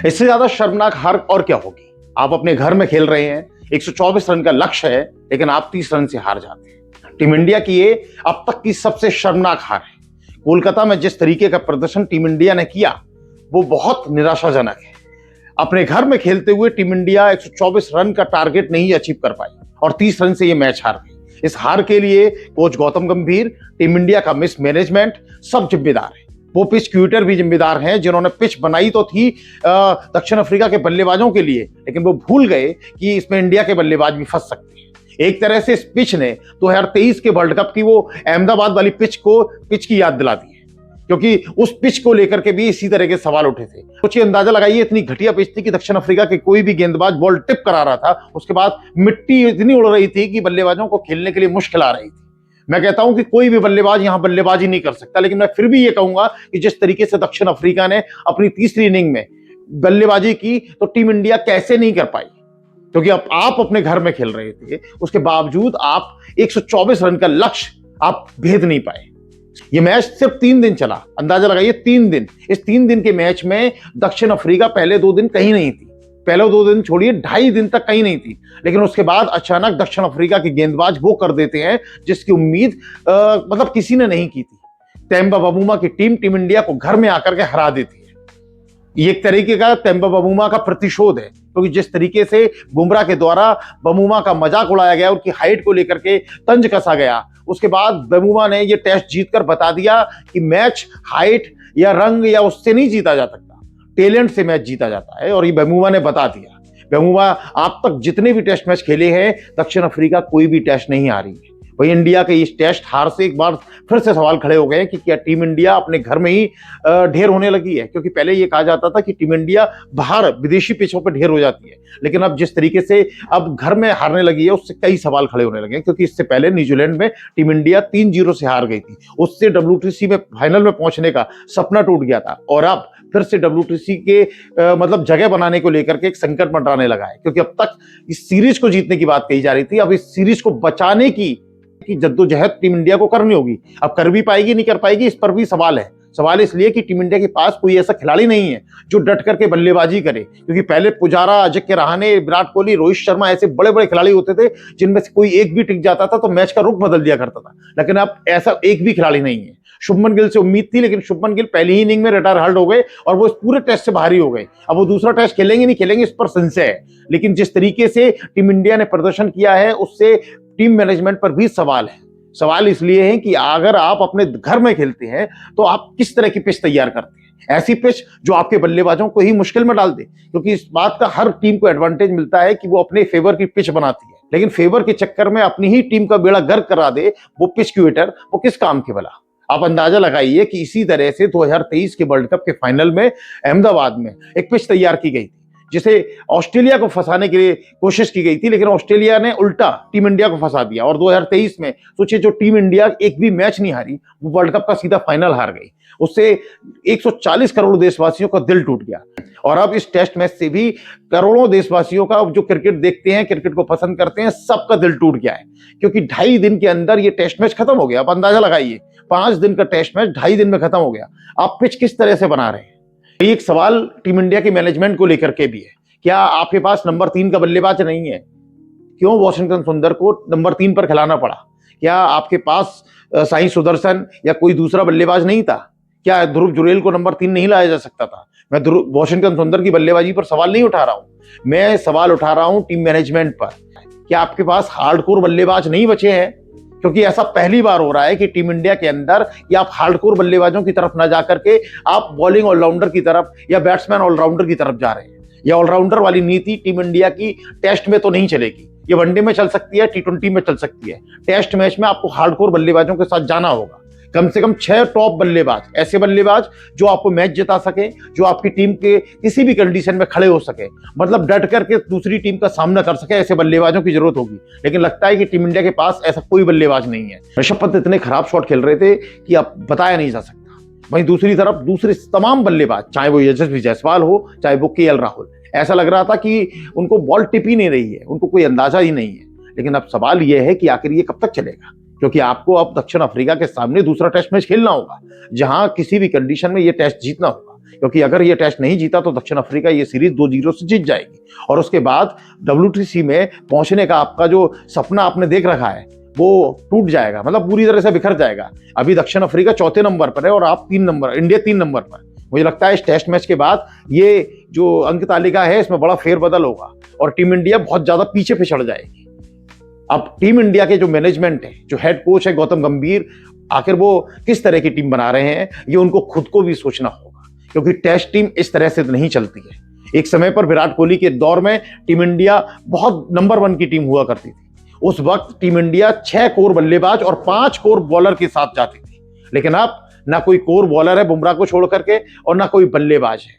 इससे ज्यादा शर्मनाक हार और क्या होगी। आप अपने घर में खेल रहे हैं, 124 रन का लक्ष्य है, लेकिन आप 30 रन से हार जाते हैं। टीम इंडिया की ये अब तक की सबसे शर्मनाक हार है। कोलकाता में जिस तरीके का प्रदर्शन टीम इंडिया ने किया वो बहुत निराशाजनक है। अपने घर में खेलते हुए टीम इंडिया 124 रन का टारगेट नहीं अचीव कर पाई और 30 रन से ये मैच हार गई। इस हार के लिए कोच गौतम गंभीर, टीम इंडिया का मिस मैनेजमेंट सब जिम्मेदार है। वो पिच क्यूटर भी जिम्मेदार हैं जिन्होंने पिच बनाई तो थी दक्षिण अफ्रीका के बल्लेबाजों के लिए, लेकिन वो भूल गए कि इसमें इंडिया के बल्लेबाज भी फंस सकते हैं। एक तरह से इस पिच ने 2023 के वर्ल्ड कप की वो अहमदाबाद वाली पिच की याद दिला दी है, क्योंकि उस पिच को लेकर के भी इसी तरह के सवाल उठे थे। सोचिए, अंदाजा लगाइए, इतनी घटिया पिच थी कि दक्षिण अफ्रीका के कोई भी गेंदबाज बॉल टिप करा रहा था, उसके बाद मिट्टी इतनी उड़ रही थी कि बल्लेबाजों को खेलने के लिए मुश्किल आ रही थी। मैं कहता हूं कि कोई भी बल्लेबाज यहां बल्लेबाजी नहीं कर सकता, लेकिन मैं फिर भी ये कहूंगा कि जिस तरीके से दक्षिण अफ्रीका ने अपनी तीसरी इनिंग में बल्लेबाजी की तो टीम इंडिया कैसे नहीं कर पाई, क्योंकि अब आप अपने घर में खेल रहे थे, उसके बावजूद आप 124 रन का लक्ष्य आप भेद नहीं पाए। ये मैच सिर्फ 3 दिन चला, अंदाजा लगाइए 3 दिन। इस 3 दिन के मैच में दक्षिण अफ्रीका पहले 2 दिन कहीं नहीं थी, पहले 2 दिन छोड़िए 2.5 दिन तक कहीं नहीं थी, लेकिन उसके बाद अचानक दक्षिण अफ्रीका के गेंदबाज वो कर देते हैं जिसकी उम्मीद मतलब किसी ने नहीं की थी। तेम्बा बबूमा की टीम इंडिया को घर में आकर के हरा देती है। ये एक तरीके का तेम्बा बबूमा का प्रतिशोध है, क्योंकि जिस तरीके से बुमराह के द्वारा बबूमा का मजाक उड़ाया गया, उनकी हाइट को लेकर के तंज कसा गया, उसके बाद बबूमा ने ये टेस्ट जीतकर बता दिया कि मैच हाइट या रंग या उससे नहीं जीता जा सकता, टैलेंट से मैच जीता जाता है, और ये बबूमा ने बता दिया। बबूमा आप तक जितने भी टेस्ट मैच खेले हैं, दक्षिण अफ्रीका कोई भी टेस्ट नहीं हारी है। वही इंडिया के इस टेस्ट हार से एक बार फिर से सवाल खड़े हो गए कि क्या टीम इंडिया अपने घर में ही ढेर होने लगी है, क्योंकि पहले ये कहा जाता था कि टीम इंडिया बाहर विदेशी पिचों पर ढेर हो जाती है, लेकिन अब जिस तरीके से अब घर में हारने लगी है उससे कई सवाल खड़े होने लगे, क्योंकि इससे पहले न्यूजीलैंड में टीम इंडिया 3-0 से हार गई थी, उससे WTC में फाइनल में पहुंचने का सपना टूट गया था, और अब फिर से WTC के मतलब जगह बनाने को लेकर के एक संकट मंडराने लगा है, क्योंकि अब तक इस सीरीज को जीतने की बात कही जा रही थी, अब इस सीरीज को बचाने की जद्दोजहद टीम इंडिया को करनी होगी। अब कर भी पाएगी नहीं कर पाएगी, इस पर भी सवाल है। सवाल इसलिए कि टीम इंडिया के पास कोई ऐसा खिलाड़ी नहीं है जो डट करके बल्लेबाजी करे, क्योंकि पहले पुजारा, अजिंक्य रहाणे, विराट कोहली, रोहित शर्मा ऐसे बड़े बड़े खिलाड़ी होते थे जिनमें से कोई एक भी टिक जाता था तो मैच का रुख बदल दिया करता था, लेकिन अब ऐसा एक भी खिलाड़ी नहीं है। शुभमन गिल से उम्मीद थी, लेकिन शुभमन गिल पहली ही इनिंग में रिटायर हर्ड हो गए और वो इस पूरे टेस्ट से बाहर ही हो गए। अब वो दूसरा टेस्ट खेलेंगे नहीं खेलेंगे इस पर संशय है, लेकिन जिस तरीके से टीम इंडिया ने प्रदर्शन किया है उससे टीम मैनेजमेंट पर भी सवाल है। सवाल इसलिए है कि अगर आप अपने घर में खेलते हैं तो आप किस तरह की पिच तैयार करते हैं, ऐसी पिच जो आपके बल्लेबाजों को ही मुश्किल में डाल दे, क्योंकि इस बात का हर टीम को एडवांटेज मिलता है कि वो अपने फेवर की पिच बनाती है, लेकिन फेवर के चक्कर में अपनी ही टीम का बेड़ा गर्क करा दे वो पिच क्यूटर, वो किस काम के भला। आप अंदाजा लगाइए कि इसी तरह से 2023 के वर्ल्ड कप के फाइनल में अहमदाबाद में एक पिच तैयार की गई थी जिसे ऑस्ट्रेलिया को फंसाने के लिए कोशिश की गई थी, लेकिन ऑस्ट्रेलिया ने उल्टा टीम इंडिया को फंसा दिया, और 2023 में सोचिए जो टीम इंडिया एक भी मैच नहीं हारी वो वर्ल्ड कप का सीधा फाइनल हार गई। उससे 140 करोड़ देशवासियों का दिल टूट गया, और अब इस टेस्ट मैच से भी करोड़ों देशवासियों का जो क्रिकेट देखते हैं, क्रिकेट को पसंद करते हैं, सबका दिल टूट गया है, क्योंकि 2.5 दिन के अंदर ये टेस्ट मैच खत्म हो गया। आप अंदाजा लगाइए, 5 दिन का टेस्ट मैच 2.5 दिन में खत्म हो गया। आप पिच किस तरह से बना रहे हैं? एक सवाल टीम इंडिया के मैनेजमेंट को लेकर के भी है, क्या आपके पास नंबर 3 का बल्लेबाज नहीं है? क्यों वाशिंगटन सुंदर को नंबर 3 पर खिलाना पड़ा? क्या आपके पास साई सुदर्शन या कोई दूसरा बल्लेबाज नहीं था? क्या ध्रुव जुरेल को नंबर 3 नहीं लाया जा सकता था? मैं वाशिंगटन सुंदर की बल्लेबाजी पर सवाल नहीं उठा रहा हूं, मैं सवाल उठा रहा हूं टीम मैनेजमेंट पर। क्या आपके पास हार्डकोर बल्लेबाज नहीं बचे हैं? क्योंकि ऐसा पहली बार हो रहा है कि टीम इंडिया के अंदर या आप हार्डकोर बल्लेबाजों की तरफ ना जाकर के आप बॉलिंग ऑलराउंडर की तरफ या बैट्समैन ऑलराउंडर की तरफ जा रहे हैं। यह ऑलराउंडर वाली नीति टीम इंडिया की टेस्ट में तो नहीं चलेगी, ये वनडे में चल सकती है, T20 में चल सकती है। टेस्ट मैच में आपको हार्डकोर बल्लेबाजों के साथ जाना होगा, कम से कम 6 टॉप बल्लेबाज, ऐसे बल्लेबाज जो आपको मैच जिता सके, जो आपकी टीम के किसी भी कंडीशन में खड़े हो सके, मतलब डट करके दूसरी टीम का सामना कर सके, ऐसे बल्लेबाजों की जरूरत होगी। लेकिन लगता है कि टीम इंडिया के पास ऐसा कोई बल्लेबाज नहीं है। ऋषभ पंत इतने खराब शॉट खेल रहे थे कि अब बताया नहीं जा सकता। वहीं दूसरी तरफ दूसरे तमाम बल्लेबाज, चाहे वो यशस्वी जायसवाल हो, चाहे वो KL राहुल, ऐसा लग रहा था कि उनको बॉल टिप ही नहीं रही है, उनको कोई अंदाजा ही नहीं है। लेकिन अब सवाल यह है कि आखिर ये कब तक चलेगा, क्योंकि आपको अब दक्षिण अफ्रीका के सामने दूसरा टेस्ट मैच खेलना होगा, जहां किसी भी कंडीशन में ये टेस्ट जीतना होगा। क्योंकि अगर ये टेस्ट नहीं जीता तो दक्षिण अफ्रीका ये सीरीज 2-0 से जीत जाएगी और उसके बाद WTC में पहुंचने का आपका जो सपना आपने देख रखा है वो टूट जाएगा, मतलब पूरी तरह से बिखर जाएगा। अभी दक्षिण अफ्रीका चौथे नंबर पर है और आप 3 नंबर, इंडिया 3 नंबर पर। मुझे लगता है इस टेस्ट मैच के बाद ये जो अंक तालिका है इसमें बड़ा फेरबदल होगा और टीम इंडिया बहुत ज्यादा पीछे फिसड़ जाएगी। अब टीम इंडिया के जो मैनेजमेंट है, जो हेड कोच है गौतम गंभीर, आखिर वो किस तरह की टीम बना रहे हैं ये उनको खुद को भी सोचना होगा, क्योंकि टेस्ट टीम इस तरह से नहीं चलती है। एक समय पर विराट कोहली के दौर में टीम इंडिया बहुत नंबर 1 की टीम हुआ करती थी। उस वक्त टीम इंडिया 6 कोर बल्लेबाज और 5 कोर बॉलर के साथ जाती थी, लेकिन अब ना कोई कोर बॉलर है बुमराह को छोड़ करके और ना कोई बल्लेबाज है।